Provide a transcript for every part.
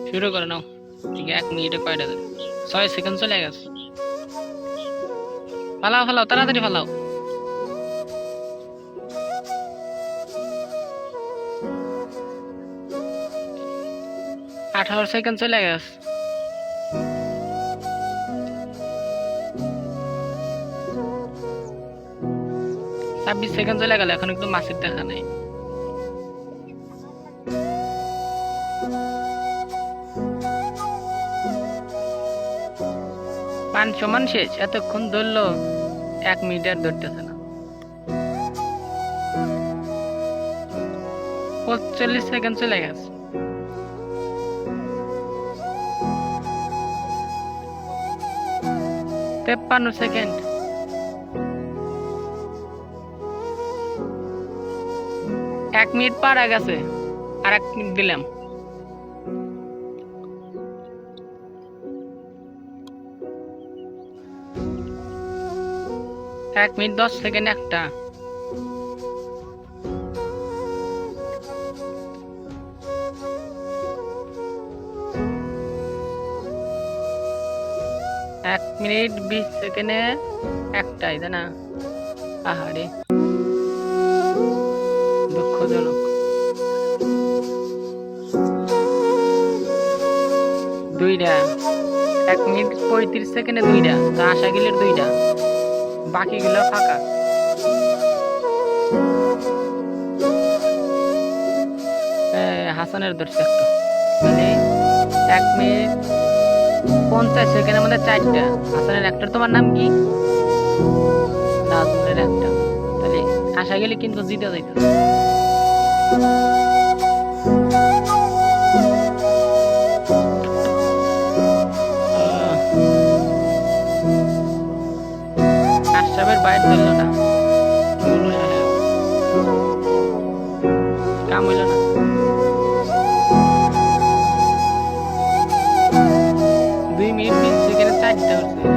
শুরু করে নাও। ঠিক 1 মিনিটে কয়টা দেবে? 6 সেকেন্ড চলে গেছে। ফালাও ফালাও, তাড়াতাড়ি ফালাও। 18 সেকেন্ড চলে গেছে। 26 সেকেন্ড চলে গেল, এখন একটু মাছের দেখা নাই। 5 সমান শেষ। এতক্ষণ ধরলো, 1 মিনিট আর ধরতেছে না। 45 সেকেন্ড চলে গেছে। 53 সেকেন্ড। 1 মিনিট পার হয়ে গেছে, আর 1 মিনিট দিলাম। এক মিনিট 10 সেকেন্ড একটা। এক মিনিট 20 সেকেন্ডে একটাই, তাই না? আহারে, দুঃখজনক। দুইটা। 1 মিনিট 35 সেকেন্ডে দুইটা, তো আশা গেলের দুইটা, বাকিগুলো ফাঁকা। হাসানের ধরছে একটা, মানে 1 মিনিট 50 সেকেন্ডের মধ্যে 4টা। হাসানের একটার, তোমার নাম কি? নাজমুলের একটা। তাহলে আশা গেলে কিন্তু জিতে যাইতো। আশরাফের বাইর ধরল না, গুরু সাহেব কাম হইল না। দুই মিনিট 20 সেকেন্ডে 4টা উঠছে।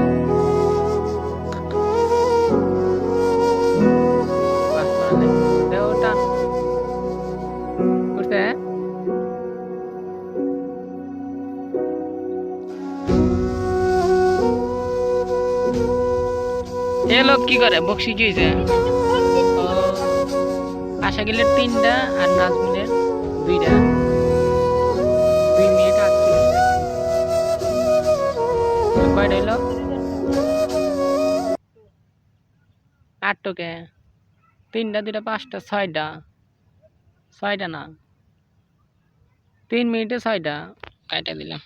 এ লোক কি করে? বক্সি কি হয়েছে? আশা গেলের 3টা আর নাজমিনের 2টা। 2 মিনিট 48 সেকেন্ড। কয়টা হইলো? 8টোকে 3টা 2টা 5টা 6টা। 6টা না, 3 মিনিটে 6টা কাটা দিলাম।